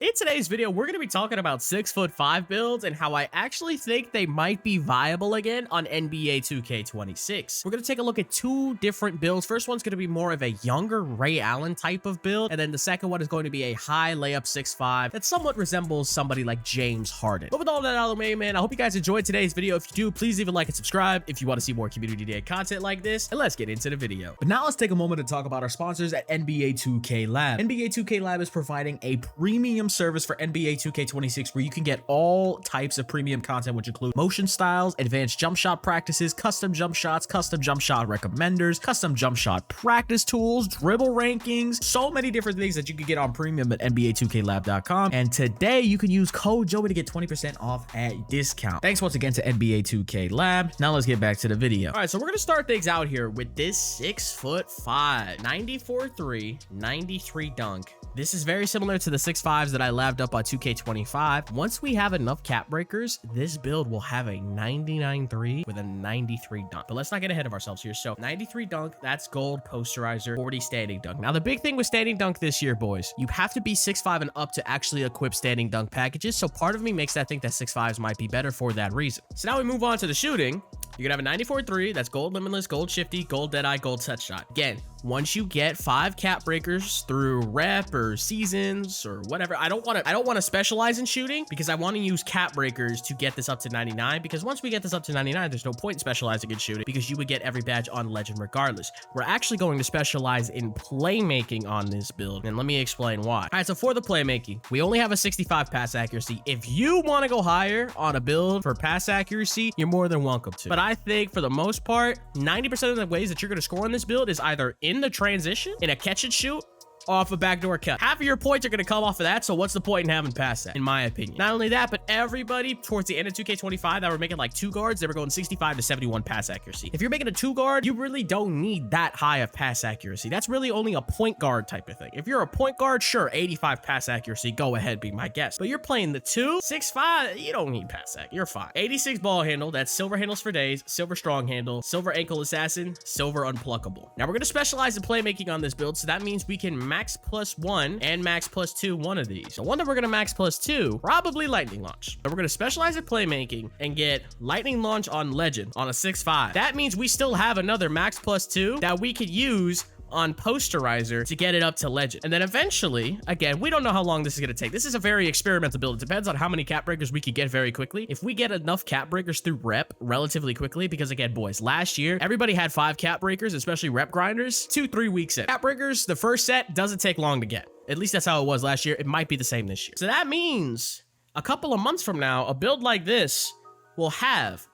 In today's video, we're going to be talking about 6'5" builds and how I actually think they might be viable again on NBA 2K26. We're going to take a look at two different builds. First one's going to be more of a younger Ray Allen type of build, and then the second one is going to be a high layup 6'5" that somewhat resembles somebody like James Harden. But with all that out of the way, man, I hope you guys enjoyed today's video. If you do, please leave a like and subscribe if you want to see more community day content like this, and let's get into the video. But now let's take a moment to talk about our sponsors at NBA 2K Lab. NBA 2K Lab is providing a premium service for NBA 2K26 where you can get all types of premium content, which include motion styles, advanced jump shot practices, custom jump shots, custom jump shot recommenders, custom jump shot practice tools, dribble rankings, so many different things that you can get on premium at NBA2KLab.com. And today you can use code Joey to get 20% off at discount. Thanks once again to NBA 2K Lab. Now let's get back to the video. All right, so we're gonna start things out here with this 6'5", 94'3", 93 dunk. This is very similar to the 6'5s that I labbed up on 2K25. Once we have enough cap breakers, this build will have a 99.3 with a 93 dunk. But let's not get ahead of ourselves here. So 93 dunk, that's gold posterizer, 40 standing dunk. Now the big thing with standing dunk this year, boys, you have to be 6'5 and up to actually equip standing dunk packages. So part of me makes that think that 6'5s might be better for that reason. So now we move on to the shooting. You're gonna have a 94.3, that's gold limitless, gold shifty, gold deadeye, gold set shot. Again, once you get 5 cap breakers through rep or seasons or whatever, I don't want to specialize in shooting because I want to use cap breakers to get this up to 99, because once we get this up to 99, there's no point in specializing in shooting because you would get every badge on legend regardless. We're actually going to specialize in playmaking on this build, and let me explain why. All right, so for the playmaking, we only have a 65 pass accuracy. If you want to go higher on a build for pass accuracy, you're more than welcome to. But I think for the most part, 90% of the ways that you're going to score on this build is either in the transition, in a catch and shoot, off a backdoor cut. Half of your points are going to come off of that, so what's the point in having past that, in my opinion? Not only that, but everybody towards the end of 2K25 that were making like 2 guards, they were going 65 to 71 pass accuracy. If you're making a 2 guard, you really don't need that high of pass accuracy. That's really only a point guard type of thing. If you're a point guard, sure, 85 pass accuracy, go ahead, be my guest. But you're playing the 2, 6'5", you don't need pass accuracy, you're fine. 86 ball handle, that's silver handles for days, silver strong handle, silver ankle assassin, silver unpluckable. Now we're going to specialize in playmaking on this build, so that means we can max +1 and max +2 one of these. So one that we're going to max +2, probably lightning launch. But we're going to specialize in playmaking and get lightning launch on legend on a 6'5". That means we still have another max +2 that we could use on posterizer to get it up to legend. And then eventually, again, we don't know how long this is going to take. This is a very experimental build. It depends on how many cap breakers we can get very quickly. If we get enough cap breakers through rep relatively quickly, because again, boys, last year, everybody had 5 cap breakers, especially rep grinders, 2-3 weeks in. Cap breakers, the first set doesn't take long to get. At least that's how it was last year. It might be the same this year. So that means a couple of months from now, a build like this will have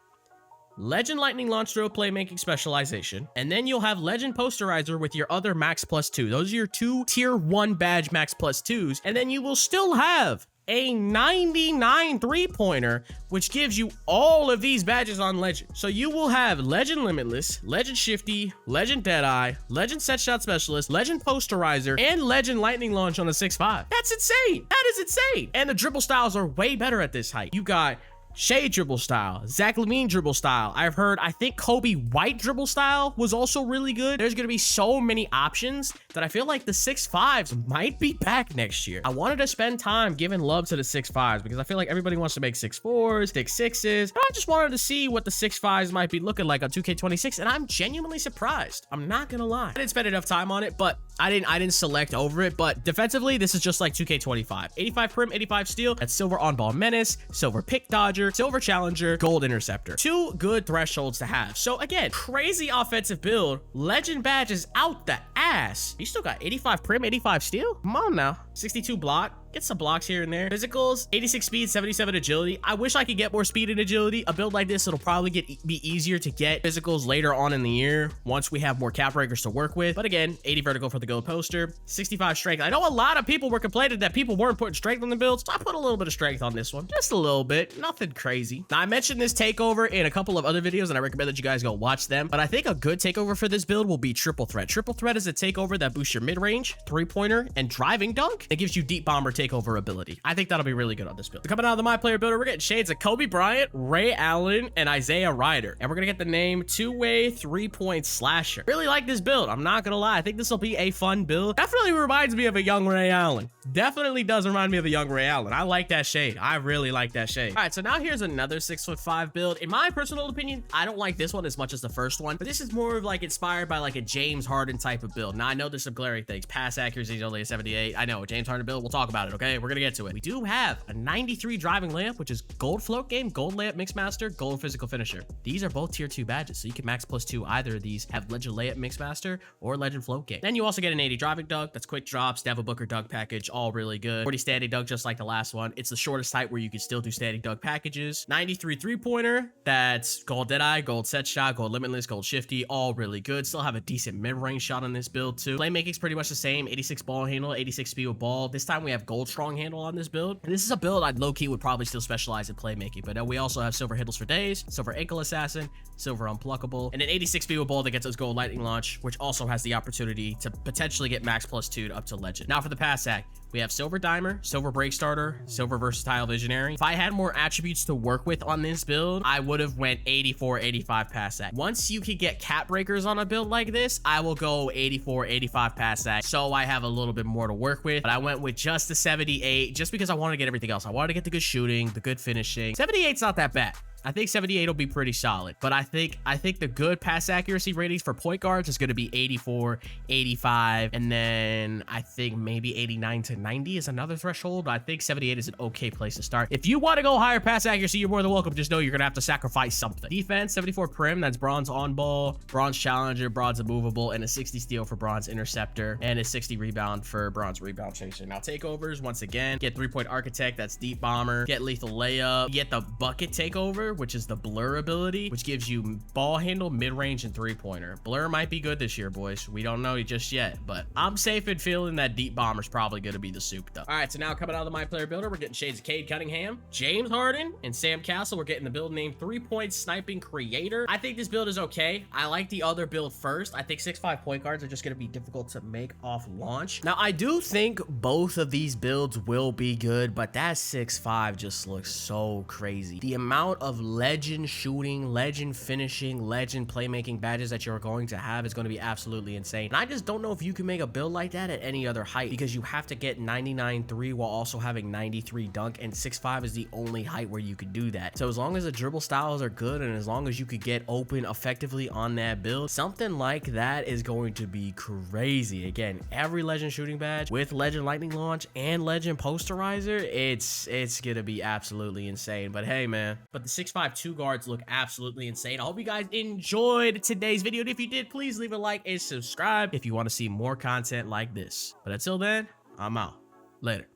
legend lightning launch throw playmaking specialization, and then you'll have legend posterizer with your other max +2. Those are your 2 tier 1 badge max +2s, and then you will still have a 99 3-pointer, which gives you all of these badges on legend. So you will have legend limitless, legend shifty, legend deadeye, legend set shot specialist, legend posterizer, and legend lightning launch on the 6'5". That's insane. That is insane. And the dribble styles are way better at this height. You got Shea dribble style, Zach LaVine dribble style. I think Kobe White dribble style was also really good. There's gonna be so many options that I feel like the 6'5s might be back next year. I wanted to spend time giving love to the 6'5s because I feel like everybody wants to make 6'4s, 6'6s. But I just wanted to see what the 6'5s might be looking like on 2K26, and I'm genuinely surprised. I'm not gonna lie. I didn't spend enough time on it, but I didn't select over it. But defensively, this is just like 2K25. 85 prim, 85 steal. That's silver on-ball menace, silver pick dodger, silver challenger, gold interceptor. 2 good thresholds to have. So again, crazy offensive build. Legend badges out the ass. You still got 85 prim, 85 steal? Come on now. 62 block. Get some blocks here and there. Physicals, 86 speed, 77 agility. I wish I could get more speed and agility. A build like this, it'll probably be easier to get physicals later on in the year once we have more cap breakers to work with. But again, 80 vertical for the gold poster, 65 strength. I know a lot of people were complaining that people weren't putting strength on the builds, so I put a little bit of strength on this one. Just a little bit, nothing crazy. Now, I mentioned this takeover in a couple of other videos, and I recommend that you guys go watch them. But I think a good takeover for this build will be triple threat. Triple threat is a takeover that boosts your mid-range, three-pointer, and driving dunk. It gives you deep bomber takeover ability. I think that'll be really good on this build. Coming out of the My Player builder, we're getting shades of Kobe Bryant, Ray Allen, and Isaiah Ryder. And we're gonna get the name two-way three-point slasher. Really like this build. I'm not gonna lie. I think this will be a fun build. Definitely reminds me of a young Ray Allen. Definitely does remind me of a young Ray Allen. I like that shade. I really like that shade. All right, so now here's another 6'5" build. In my personal opinion, I don't like this one as much as the first one, but this is more of like inspired by like a James Harden type of build. Now I know there's some glaring things. Pass accuracy is only a 78. I know, James Harden build. We'll talk about it, okay? We're gonna get to it. We do have a 93 driving layup, which is gold float game, gold layup mixmaster, gold physical finisher. These are both tier 2 badges, so you can max +2 either of these, have legend layup mixmaster or legend float game. Then you also get an 80 driving dunk. That's quick drops, Devin Booker dunk package, all really good. 40 standing dunk, just like the last one. It's the shortest height where you can still do standing dunk packages. 93 three-pointer. That's gold deadeye, gold set shot, gold limitless, gold shifty, all really good. Still have a decent mid-range shot on this build too. Playmaking's pretty much the same. 86 ball handle, 86 speed with ball. This time we have gold strong handle on this build. And this is a build I'd low-key would probably still specialize in playmaking. But then we also have silver handles for days, silver ankle assassin, silver unpluckable, and an 86 speed with ball that gets us gold lightning launch, which also has the opportunity to potentially get max +2 up to legend. Now for the pass hack, we have silver dimer, silver break starter, silver versatile visionary. If I had more attributes to work with on this build, I would have went 84, 85 pass hack. Once you could get cap breakers on a build like this, I will go 84, 85 pass hack, so I have a little bit more to work with. But I went with just the 78 just because I wanted to get everything else. I wanted to get the good shooting, the good finishing. 78's not that bad. I think 78 will be pretty solid, but I think the good pass accuracy ratings for point guards is going to be 84, 85, and then I think maybe 89 to 90 is another threshold, but I think 78 is an okay place to start. If you want to go higher pass accuracy, you're more than welcome. Just know you're going to have to sacrifice something. Defense, 74 prim, that's bronze on ball, bronze challenger, bronze immovable, and a 60 steal for bronze interceptor, and a 60 rebound for bronze rebound chaser. Now takeovers, once again, get 3-point architect, that's deep bomber, get lethal layup, get the bucket takeover, which is the blur ability, which gives you ball handle, mid-range, and three-pointer. Blur might be good this year, boys. We don't know just yet, but I'm safe in feeling that deep bomber's probably going to be the soup, though. All right, so now coming out of the My Player builder, we're getting shades of Cade Cunningham, James Harden, and Sam Castle. We're getting the build name 3-point sniping creator. I think this build is okay. I like the other build first. I think 6'5" point guards are just going to be difficult to make off launch. Now, I do think both of these builds will be good, but that 6'5" just looks so crazy. The amount of legend shooting, legend finishing, legend playmaking badges that you're going to have is going to be absolutely insane. And I just don't know if you can make a build like that at any other height, because you have to get 99-3 while also having 93 dunk, and 6'5" is the only height where you could do that. So as long as the dribble styles are good and as long as you could get open effectively on that build, something like that is going to be crazy. Again, every legend shooting badge with legend lightning launch and legend posterizer, it's gonna be absolutely insane. But hey, man, but the 6'5" 2 guards look absolutely insane. I hope you guys enjoyed today's video, and if you did, please leave a like and subscribe if you want to see more content like this. But until then, I'm out. Later.